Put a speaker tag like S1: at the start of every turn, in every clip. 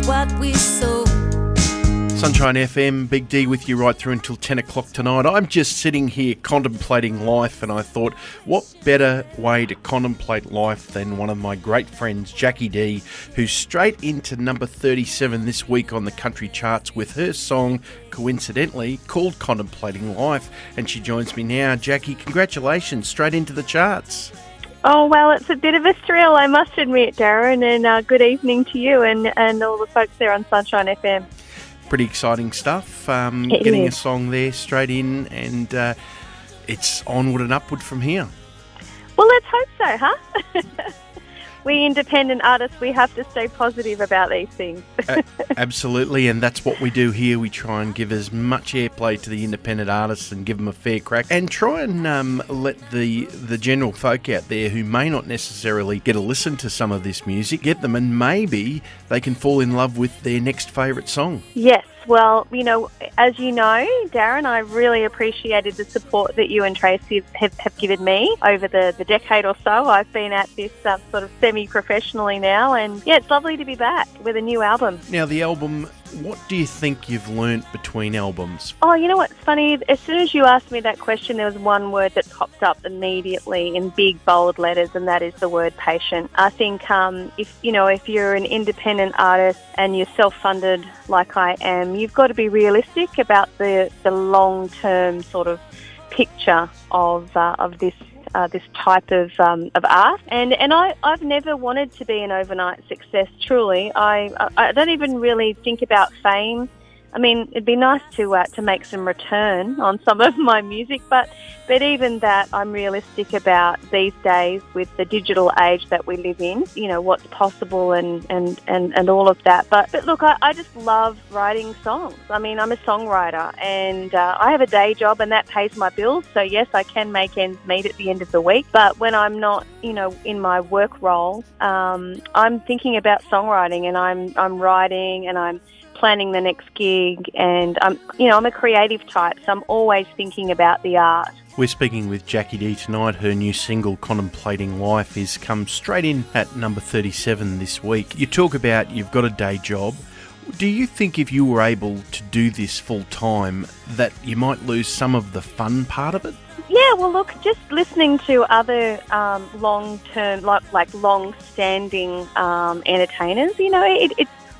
S1: what we sow.
S2: Sunshine FM, Big D with you right through until 10 o'clock tonight. I'm just sitting here contemplating life, and I thought, what better way to contemplate life than one of my great friends, Jackie D, who's straight into number 37 this week on the country charts with her song, coincidentally, called Contemplating Life. And she joins me now. Jackie, congratulations, straight into the charts.
S3: Oh, well, it's a bit of a thrill, I must admit, Darren, and good evening to you and all the folks there on Sunshine FM.
S2: Pretty exciting stuff. Getting a song there straight in, and it's onward and upward from here.
S3: Well, let's hope so, huh? We independent artists, we have to stay positive about these things.
S2: Absolutely, and that's what we do here. We try and give as much airplay to the independent artists and give them a fair crack, and try and let the general folk out there who may not necessarily get a listen to some of this music, get them, and maybe they can fall in love with their next favourite song.
S3: Yes. Well, as you know, Darren, I really appreciated the support that you and Tracy have given me over the decade or so. I've been at this sort of semi-professionally now, and yeah, it's lovely to be back with a new album.
S2: Now, the album, what do you think you've learnt between albums?
S3: Oh, you know what's funny? As soon as you asked me that question, there was one word that popped up immediately in big, bold letters, and that is the word patient. I think if you're an independent artist and you're self-funded like I am, you've got to be realistic about the long-term sort of picture of this type of art, and I've never wanted to be an overnight success. Truly, I don't even really think about fame. I mean, it'd be nice to make some return on some of my music, but even that, I'm realistic about these days with the digital age that we live in. You know what's possible and all of that. But look, I just love writing songs. I mean, I'm a songwriter, and I have a day job, and that pays my bills. So yes, I can make ends meet at the end of the week. But when I'm not, in my work role, I'm thinking about songwriting, and I'm writing, and I'm planning the next gig, and I'm a creative type, so I'm always thinking about the art.
S2: We're speaking with Jackie D tonight. Her new single, Contemplating Life, is come straight in at number 37 this week. You talk about you've got a day job. Do you think if you were able to do this full time that you might lose some of the fun part of it?
S3: Yeah, well, look, just listening to other long-term, like long-standing entertainers,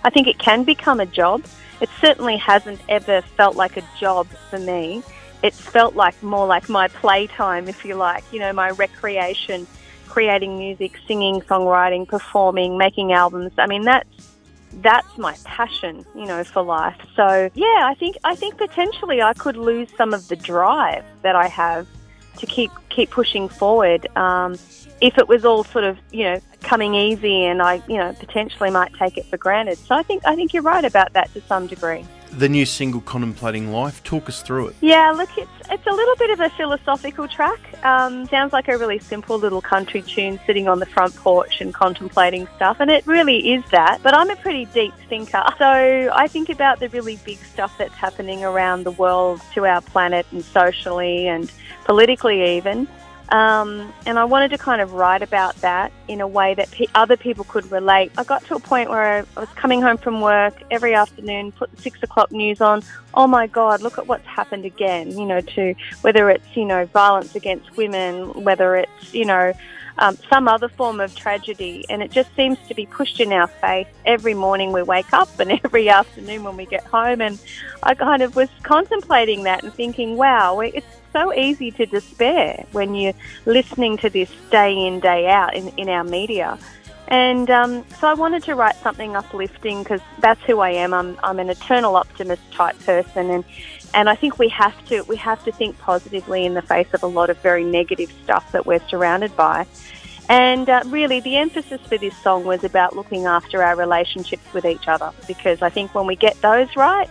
S3: I think it can become a job. It certainly hasn't ever felt like a job for me. It's felt more like my playtime, if you like, my recreation, creating music, singing, songwriting, performing, making albums. I mean, that's my passion, for life. So, yeah, I think potentially I could lose some of the drive that I have to keep pushing forward. If it was all sort of, coming easy, and I, potentially might take it for granted. So I think you're right about that to some degree.
S2: The new single, Contemplating Life, talk us through it.
S3: Yeah, look, it's a little bit of a philosophical track. Sounds like a really simple little country tune sitting on the front porch and contemplating stuff, and it really is that. But I'm a pretty deep thinker, so I think about the really big stuff that's happening around the world, to our planet, and socially and politically even. And I wanted to kind of write about that in a way that other people could relate. I got to a point where I was coming home from work every afternoon, put the 6 o'clock news on. Oh my God, look at what's happened again, to whether it's, violence against women, whether it's, some other form of tragedy. And it just seems to be pushed in our face every morning we wake up and every afternoon when we get home. And I kind of was contemplating that and thinking, wow, it's so easy to despair when you're listening to this day in, day out in our media. And so I wanted to write something uplifting, because that's who I am. I'm an eternal optimist type person, and I think we have to think positively in the face of a lot of very negative stuff that we're surrounded by. And really, the emphasis for this song was about looking after our relationships with each other, because I think when we get those right,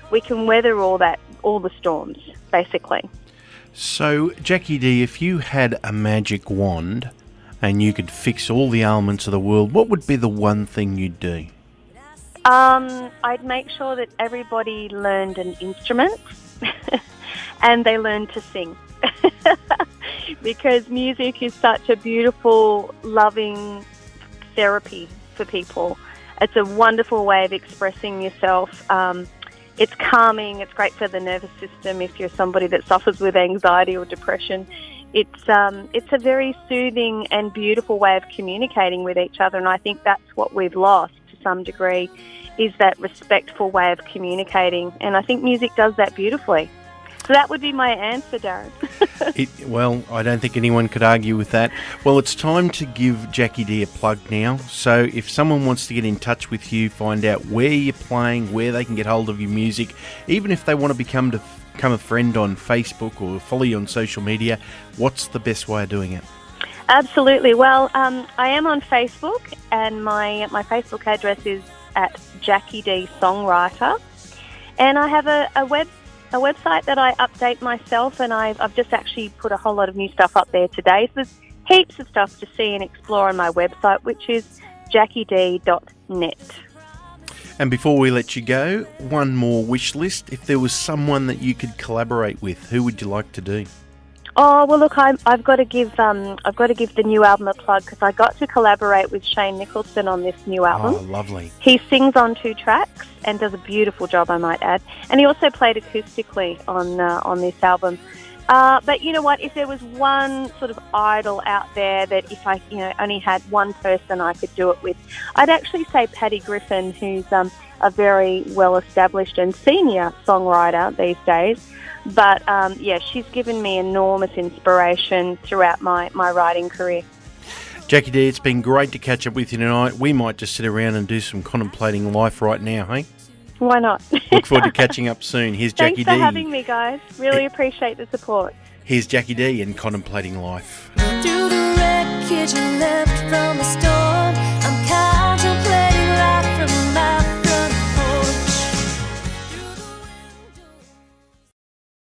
S3: we can weather all the storms, basically.
S2: So, Jackie D, if you had a magic wand and you could fix all the ailments of the world, what would be the one thing you'd do?
S3: I'd make sure that everybody learned an instrument and they learned to sing. Because music is such a beautiful, loving therapy for people. It's a wonderful way of expressing yourself. It's calming. It's great for the nervous system if you're somebody that suffers with anxiety or depression. It's a very soothing and beautiful way of communicating with each other, and I think that's what we've lost to some degree, is that respectful way of communicating, and I think music does that beautifully. So that would be my answer, Darren.
S2: Well, I don't think anyone could argue with that. Well, it's time to give Jackie D a plug now. So if someone wants to get in touch with you, find out where you're playing, where they can get hold of your music, even if they want to become a friend on Facebook or follow you on social media, what's the best way of doing it?
S3: Absolutely. Well, I am on Facebook, and my Facebook address is at Jackie D Songwriter, and I have a website that I update myself, and I've just actually put a whole lot of new stuff up there today. So there's heaps of stuff to see and explore on my website, which is jackied.net.
S2: And before we let you go, one more wish list. If there was someone that you could collaborate with, who would you like to do?
S3: Oh, well, look, I've got to give the new album a plug, because I got to collaborate with Shane Nicholson on this new album.
S2: Oh, lovely.
S3: He sings on 2 tracks and does a beautiful job, I might add. And he also played acoustically on this album. But you know what? If there was one sort of idol out there that if I only had one person I could do it with, I'd actually say Patty Griffin, who's a very well-established and senior songwriter these days. But, she's given me enormous inspiration throughout my writing career.
S2: Jackie D, it's been great to catch up with you tonight. We might just sit around and do some contemplating life right now, hey?
S3: Why not?
S2: Look forward to catching up soon. Here's Jackie D.
S3: Thanks for having me, guys. Really appreciate the support.
S2: Here's Jackie D and Contemplating Life.
S1: Through the wreckage